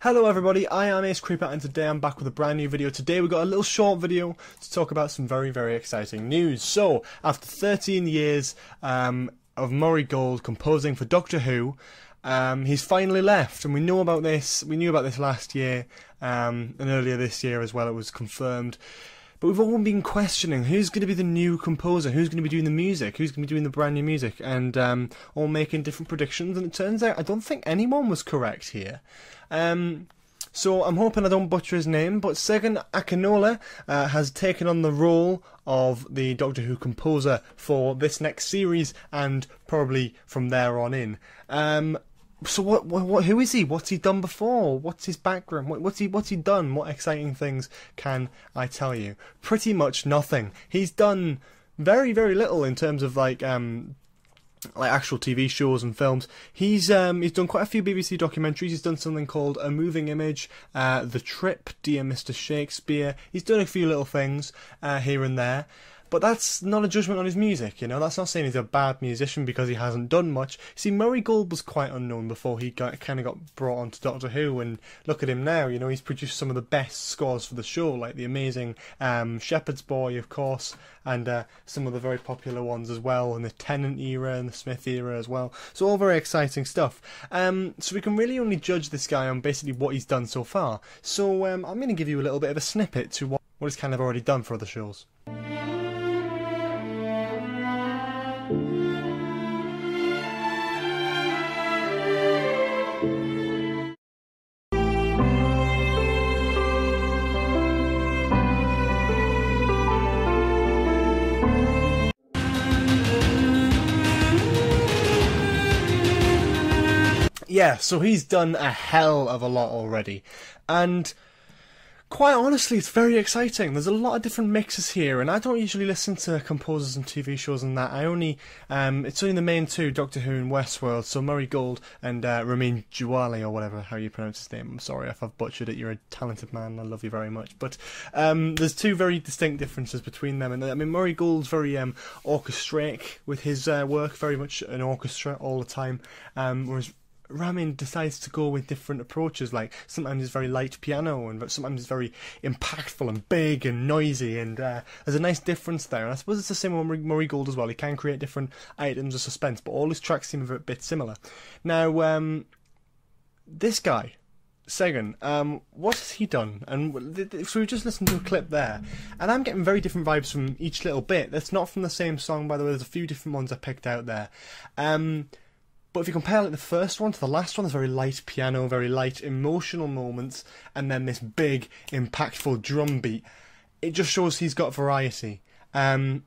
Hello everybody, I am Ace Creeper and today I'm back with a brand new video. Today we've got a little short video to talk about some very exciting news. So, after 13 years of Murray Gold composing for Doctor Who, he's finally left, and we knew about this last year, and earlier this year as well. It was confirmed. But we've all been questioning who's going to be the new composer, who's going to be doing the music, who's going to be doing the brand new music, and all making different predictions. And it turns out I don't think anyone was correct here. So I'm hoping I don't butcher his name, but SEGUN AKINOLA has taken on the role of the Doctor Who composer for this next series, and probably from there on in. So who is he? What's he done before? What's his background? What's he done? What exciting things can I tell you? Pretty much nothing. He's done very little in terms of like actual TV shows and films. He's done quite a few BBC documentaries. He's done something called A Moving Image, The Trip, Dear Mr. Shakespeare. He's done a few little things here and there. But that's not a judgment on his music, you know. That's not saying he's a bad musician because he hasn't done much. See, Murray Gold was quite unknown before he kind of got brought onto Doctor Who, and look at him now. You know, he's produced some of the best scores for the show, like the amazing Shepherd's Boy, of course, and some of the very popular ones as well, in the Tennant era and the Smith era as well. So all very exciting stuff. So we can really only judge this guy on basically what he's done so far. So I'm going to give you a little bit of a snippet to what he's kind of already done for other shows. Yeah, so he's done a hell of a lot already, and quite honestly, it's very exciting. There's a lot of different mixes here, and I don't usually listen to composers and TV shows and that. I only, it's only the main two, Doctor Who and Westworld, so Murray Gold and Ramin Djawadi, or whatever, how you pronounce his name. I'm sorry if I've butchered it, you're a talented man, I love you very much. But there's two very distinct differences between them, and I mean, Murray Gold's very orchestratic with his work, very much an orchestra all the time, whereas Ramin decides to go with different approaches. Like sometimes it's very light piano, and sometimes it's very impactful and big and noisy, and there's a nice difference there. And I suppose it's the same with Murray Gold as well. He can create different items of suspense, but all his tracks seem a bit similar. Now, this guy, SEGUN, what has he done? And so we just listened to a clip there, and I'm getting very different vibes from each little bit. That's not from the same song, by the way. There's a few different ones I picked out there. But if you compare like the first one to the last one, there's very light piano, very light emotional moments, and then this big, impactful drum beat. It just shows he's got variety. He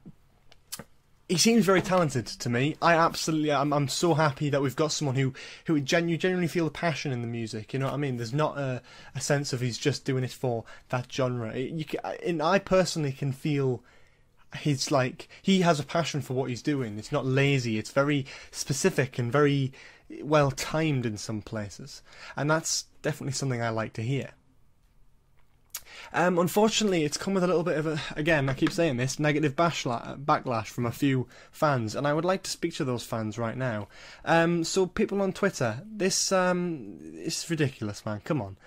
seems very talented to me. I'm so happy that we've got someone who you genuinely feel the passion in the music. You know what I mean? There's not a sense of he's just doing it for that genre. I personally can feel he's like, he has a passion for what he's doing. It's not lazy, it's very specific and very well timed in some places, and that's definitely something I like to hear. Unfortunately, it's come with a little bit of a, again, I keep saying this, negative backlash from a few fans, and I would like to speak to those fans right now. So people on Twitter, this is ridiculous, man, come on.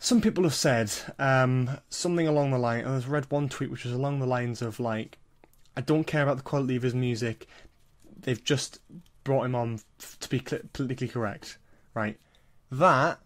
Some people have said something along the line, and I've read one tweet which was along the lines of like, I don't care about the quality of his music, they've just brought him on to be politically correct, right? That,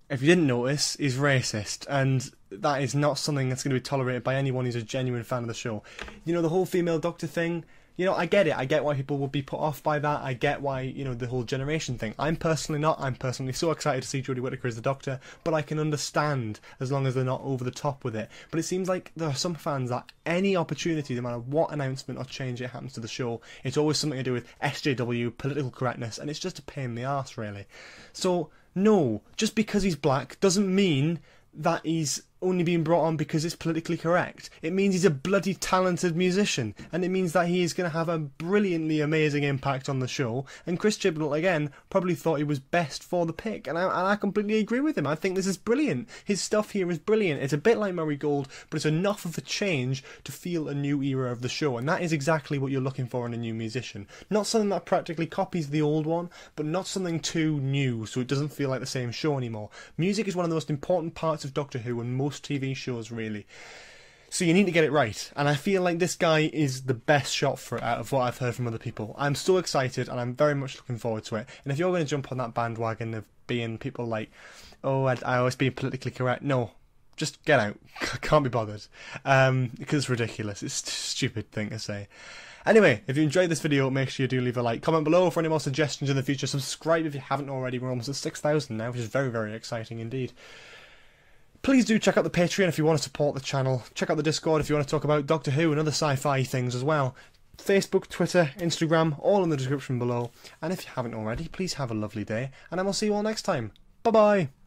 if you didn't notice, is racist, and that is not something that's going to be tolerated by anyone who's a genuine fan of the show. You know, the whole female doctor thing, you know, I get it. I get why people would be put off by that. I get why, you know, the whole generation thing. I'm personally not. I'm personally so excited to see Jodie Whittaker as the Doctor, but I can understand as long as they're not over the top with it. But it seems like there are some fans that any opportunity, no matter what announcement or change it happens to the show, it's always something to do with SJW, political correctness, and it's just a pain in the arse, really. So, no, just because he's black doesn't mean that he's only being brought on because it's politically correct. It means he's a bloody talented musician, and it means that he is going to have a brilliantly amazing impact on the show. And Chris Chibnall, again, probably thought he was best for the pick, and I completely agree with him. I think this is brilliant. His stuff here is brilliant. It's a bit like Murray Gold, but it's enough of a change to feel a new era of the show, and that is exactly what you're looking for in a new musician. Not something that practically copies the old one, but not something too new, so it doesn't feel like the same show anymore. Music is one of the most important parts of Doctor Who and most TV shows, really. So you need to get it right, and I feel like this guy is the best shot for it out of what I've heard from other people. I'm so excited, and I'm very much looking forward to it. And if you're going to jump on that bandwagon of being people like, oh, I always be politically correct, no, just get out. Can't be bothered, because it's ridiculous. It's a stupid thing to say. Anyway, if you enjoyed this video, make sure you do leave a like. Comment below for any more suggestions in the future. Subscribe if you haven't already. We're almost at 6,000 now, which is very, very exciting indeed. Please do check out the Patreon if you want to support the channel. Check out the Discord if you want to talk about Doctor Who and other sci-fi things as well. Facebook, Twitter, Instagram, all in the description below. And if you haven't already, please have a lovely day, and I will see you all next time. Bye-bye!